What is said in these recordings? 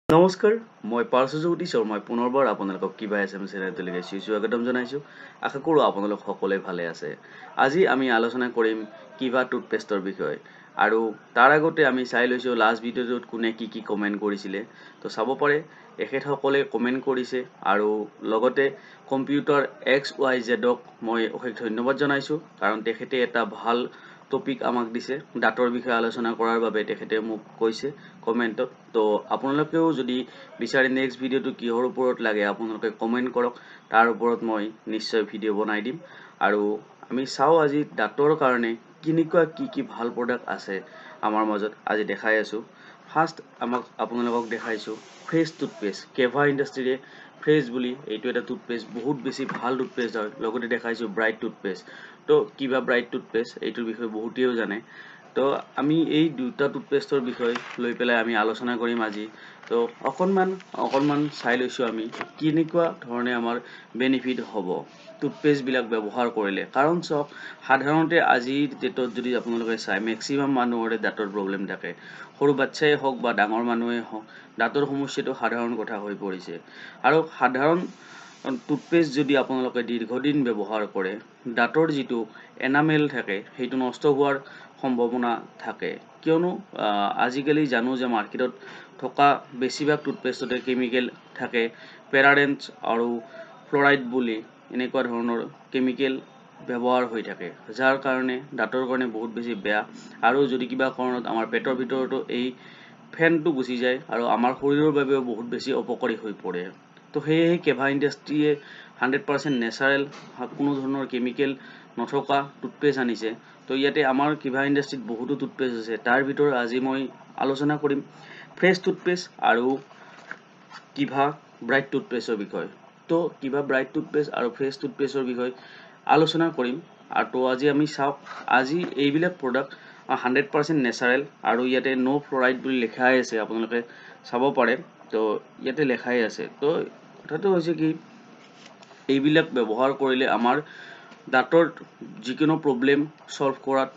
নমস্কাৰ মই পাৰ্শ্বজ্যোতি শৰ্মাই পুনৰবাৰ আপোনালোকক কিবা এছএম চেনেলটোলৈ স্বাগতম জনাইছোঁ। আশা কৰোঁ আপোনালোক সকলোৱে ভালে আছে। আজি আমি আলোচনা কৰিম কিবা টুথপেষ্টৰ বিষয়ে আৰু তাৰ আগতে আমি চাই লৈছোঁ লাষ্ট ভিডিঅ'টোত কোনে কি কমেণ্ট কৰিছিলে। তো চাব পাৰে এখেতসকলে কমেণ্ট কৰিছে আৰু লগতে কম্পিউটাৰ XYZক মই অশেষ ধন্যবাদ জনাইছোঁ কাৰণ তেখেতে এটা ভাল টপিক আমাক দিছে দাঁতৰ বিষয়ে আলোচনা কৰাৰ বাবে তেখেতে মোক কৈছে কমেণ্টত। তো আপোনালোকেও যদি বিচাৰে নেক্সট ভিডিঅ'টো কিহৰ ওপৰত লাগে আপোনালোকে কমেণ্ট কৰক, তাৰ ওপৰত মই নিশ্চয় ভিডিঅ' বনাই দিম। আৰু আমি চাওঁ আজি দাঁতৰ কাৰণে কেনেকুৱা কি ভাল প্ৰডাক্ট আছে আমাৰ মাজত আজি দেখাই আছোঁ। ফাৰ্ষ্ট আপোনালোকক দেখাইছোঁ ফ্ৰেছ টুথপেষ্ট, কেভা ইণ্ডাষ্ট্ৰীৰে ফ্ৰেছ বুলি এইটো এটা টুথপেষ্ট, বহুত বেছি ভাল টুথপেষ্ট হয়। লগতে দেখাইছোঁ ব্ৰাইট টুথপেষ্ট। তো কিবা ব্ৰাইট টুথপেষ্ট এইটোৰ বিষয়ে বহুতেও জানে। তো আমি এই দুটা টুথপেষ্টৰ বিষয়ে লৈ পেলাই আমি আলোচনা কৰিম আজি। তো অকণমান চাই লৈছোঁ আমি কেনেকুৱা ধৰণে আমাৰ বেনিফিট হ'ব টুথপেষ্টবিলাক ব্যৱহাৰ কৰিলে। কাৰণ চাওক সাধাৰণতে আজিৰ ডেটত যদি আপোনালোকে চায় মেক্সিমাম মানুহৰে দাঁতৰ প্ৰব্লেম থাকে। সৰু বাচ্ছাই হওক বা ডাঙৰ মানুহেই হওক দাঁতৰ সমস্যাটো সাধাৰণ কথা হৈ পৰিছে। আৰু সাধাৰণ টুথপেষ্ট যদি আপোনালোকে দীৰ্ঘদিন ব্যৱহাৰ কৰে দাঁতৰ যিটো এনামেল থাকে সেইটো নষ্ট হোৱাৰ সম্ভাৱনা থাকে। কিয়নো আজিকালি জানো যে মাৰ্কেটত থকা বেছিভাগ টুথপেষ্টতে কেমিকেল থাকে, পেৰাডেন্টছ আৰু ফ্লৰাইড বুলি এনেকুৱা ধৰণৰ কেমিকেল ব্যৱহাৰ হৈ থাকে, যাৰ কাৰণে দাঁতৰ কাৰণে বহুত বেছি বেয়া। আৰু যদি কিবা কাৰণত আমাৰ পেটৰ ভিতৰতো এই ফেনটো গুচি যায় আৰু আমাৰ শৰীৰৰ বাবেও বহুত বেছি অপকাৰী হৈ পৰে। তো সেয়েহে কেভা ইণ্ডাষ্ট্ৰীয়ে 100% নেচাৰেল কোনো ধৰণৰ কেমিকেল নথকা টুথপেষ্ট আনিছে। তো ইয়াতে আমাৰ কিভা ইণ্ডাষ্ট্ৰীত বহুতো টুথপেষ্ট আছে, তাৰ ভিতৰত আজি মই আলোচনা কৰিম ফ্ৰেছ টুথপেষ্ট আৰু কিভা ব্ৰাইট টুথপেষ্টৰ বিষয়ে। তো কিভা ব্ৰাইট টুথপেষ্ট আৰু ফ্ৰেছ টুথপেষ্টৰ বিষয়ে আলোচনা কৰিম। আৰু তো আজি আমি চাওক আজি এইবিলাক প্ৰডাক্ট 100% নেচাৰেল আৰু ইয়াতে ন' ফ্লৰাইড বুলি লিখাই আছে, আপোনালোকে চাব পাৰে। তো ইয়াতে লেখাই আছে। তো কথাটো হৈছে কি এইবিলাক ব্যৱহাৰ কৰিলে আমাৰ দাঁতৰ যিকোনো প্ৰব্লেম ছল্ভ কৰাত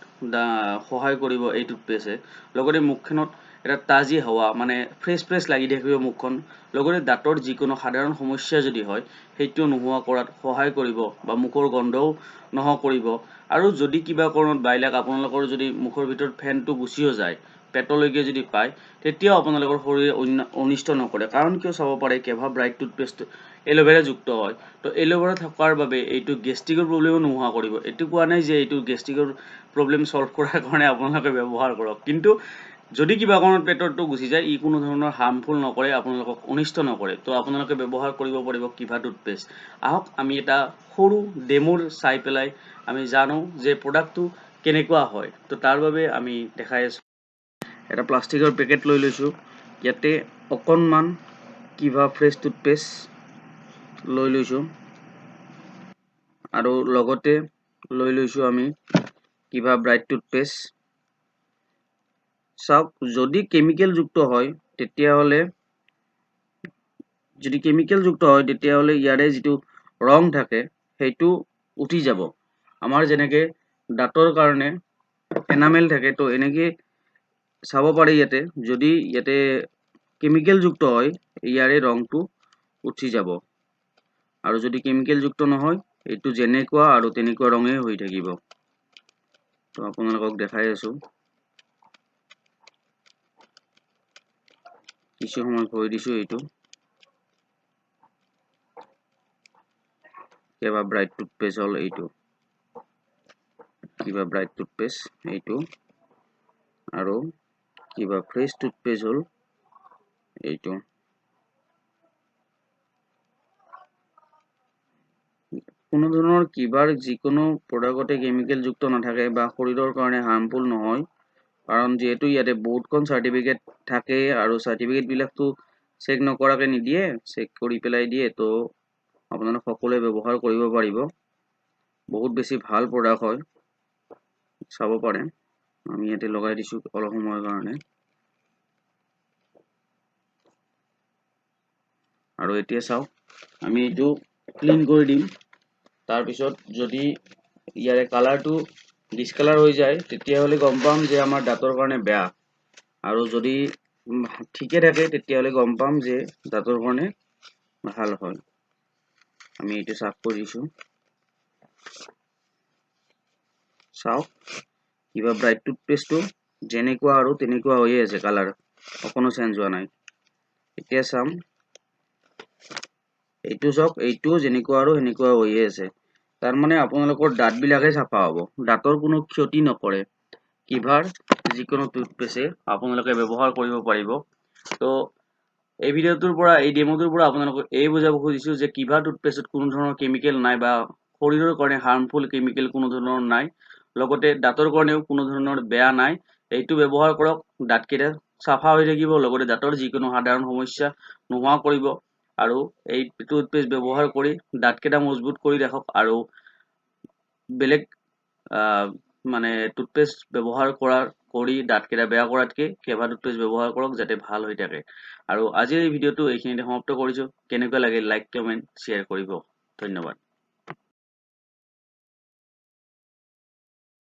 সহায় কৰিব এই টুথপেষ্টে। লগতে মুখখনত এটা তাজি হাৱা মানে ফ্ৰেছ লাগি থাকিব মুখখন। লগতে দাঁতৰ যিকোনো সাধাৰণ সমস্যা যদি হয় সেইটো নোহোৱা কৰাত সহায় কৰিব বা মুখৰ গন্ধও নোহোৱা কৰিব। আৰু যদি কিবা কাৰণত বাইলাক আপোনালোকৰ যদি মুখৰ ভিতৰত ফেনটো গুচিও যায়, পেটলৈকে যদি পায়, তেতিয়াও আপোনালোকৰ শৰীৰে অনিষ্ট নকৰে। কাৰণ কিয় চাব পাৰে কেভা ব্ৰাইট টুথপেষ্ট এল'ভেৰা যুক্ত হয়। তো এল'ভেৰা থকাৰ বাবে এইটো গেষ্ট্ৰিকৰ প্ৰব্লেমো নোহোৱা কৰিব। এইটো কোৱা নাই যে এইটো গেষ্ট্ৰিকৰ প্ৰব্লেম ছল্ভ কৰাৰ কাৰণে আপোনালোকে ব্যৱহাৰ কৰক, কিন্তু যদি কিবা কাৰণত পেটৰটো গুচি যায় ই কোনো ধৰণৰ হাৰ্মফুল নকৰে, আপোনালোকক অনিষ্ট নকৰে। তো আপোনালোকে ব্যৱহাৰ কৰিব পাৰিব কিভা টুথপেষ্ট। আহক আমি এটা সৰু ডেমোৰ চাই পেলাই আমি জানো যে প্ৰডাক্টটো কেনেকুৱা হয়। তো তাৰ বাবে আমি দেখাই আছোঁ এটা প্লাষ্টিকৰ পেকেট লৈ লৈছোঁ। ইয়াতে অকণমান কিভা ফ্ৰেছ টুথপেষ্ট লৈ লৈছোঁ আৰু লগতে লৈ লৈছোঁ আমি কিভা ব্ৰাইট টুথপেষ্ট। চাওক যদি কেমিকেল যুক্ত হয় তেতিয়াহ'লে ইয়াৰে যিটো ৰং থাকে সেইটো উঠি যাব। আমাৰ যেনেকে দাঁতৰ কাৰণে এনামেল থাকে, তো এনেকে চাব পাৰি ইয়াতে যদি ইয়াতে কেমিকেল যুক্ত হয় ইয়াৰে ৰংটো উঠি যাব। আৰু যদি কেমিকেল যুক্ত নহয় এইটো যেনেকুৱা আৰু তেনেকুৱা ৰঙে হৈ থাকিব। তো আপোনালোকক দেখাই আছোঁ, কিছু সময় থৈ দিছোঁ। এইটো কিবা ব্ৰাইট টুথপেষ্ট হ'ল, এইটো কিবা ব্ৰাইট টুথপেষ্ট এইটো, আৰু কিবা ফ্ৰেছ টুথপেষ্ট হ'ল এইটো। কোনো ধৰণৰ কিবাৰ যিকোনো প্ৰডাক্টতে কেমিকেল যুক্ত নাথাকে বা শৰীৰৰ কাৰণে হাৰ্মফুল নহয়, কাৰণ যিহেতু ইয়াতে বহুতখন চাৰ্টিফিকেট থাকে আৰু চাৰ্টিফিকেটবিলাকতো চেক নকৰাকৈ নিদিয়ে, চেক কৰি পেলাই দিয়ে। তো আপোনালোক সকলোৱে ব্যৱহাৰ কৰিব পাৰিব, বহুত বেছি ভাল প্ৰডাক্ট হয়, চাব পাৰে। আমি ইয়াতে লগাই দিছোঁ অলপ সময়ৰ কাৰণে। আৰু এতিয়া চাওক আমি এইটো ক্লিন কৰি দিম। তাৰপিছত যদি ইয়াৰে কালাৰটো ডিছকালাৰ হৈ যায় তেতিয়াহ'লে গম পাম যে আমাৰ দাঁতৰ কাৰণে বেয়া। আৰু যদি ঠিকে থাকে তেতিয়াহ'লে গম পাম যে দাঁতৰ কাৰণে ভাল হয় আমি এইটো সাফ কৰিছো চাওক কিবা ব্ৰাইট টুথপেষ্টটো যেনেকুৱা আৰু তেনেকুৱা হৈয়ে আছে কালাৰ অকনো চেঞ্জ হোৱা নাই এতিয়া চাম এইটো চাওক এইটো যেনেকুৱা আৰু সেনেকুৱা হৈয়ে আছে তাৰ মানে আপোনালোকৰ দাঁত বিলাকে সাফা হ'ব দাঁতৰ কোনো ক্ষতি নকৰে কিভাৰ যিকোনো টুথপেষ্টে আপোনালোকে ব্যৱহাৰ কৰিব পাৰিব তো এই ভিডিওটোৰ পৰা এই ডেমোটোৰ পৰা আপোনালোকক এই বুজাব খুজিছো যে কিভা টুথপেষ্টত কোনো ধৰণৰ কেমিকেল নাই বা শৰীৰৰ কাৰণে হাৰ্মফুল কেমিকেল কোনো ধৰণৰ নাই লগতে দাঁতৰ কাৰণেও কোনো ধৰণৰ বেয়া নাই এইটো ব্যৱহাৰ কৰক দাঁতকেইটা সাফা হৈ থাকিব লগতে দাঁতৰ যিকোনো সাধাৰণ সমস্যা নোহোৱা কৰিব আৰু এই টুথপেষ্ট ব্যৱহাৰ কৰি দাঁতকেইটা মজবুত কৰি ৰাখক আৰু বেলেগ মানে টুথপেষ্ট ব্যৱহাৰ কৰি দাঁতকেইটা বেয়া কৰাতকৈ কেভা টুথপেষ্ট ব্যৱহাৰ কৰক যাতে ভাল হৈ থাকে আৰু আজিৰ এই ভিডিওটো এইখিনিতে সমাপ্ত কৰিছো কেনেকুৱা লাগিল লাইক কমেন্ট শ্বেয়াৰ কৰিব ধন্যবাদ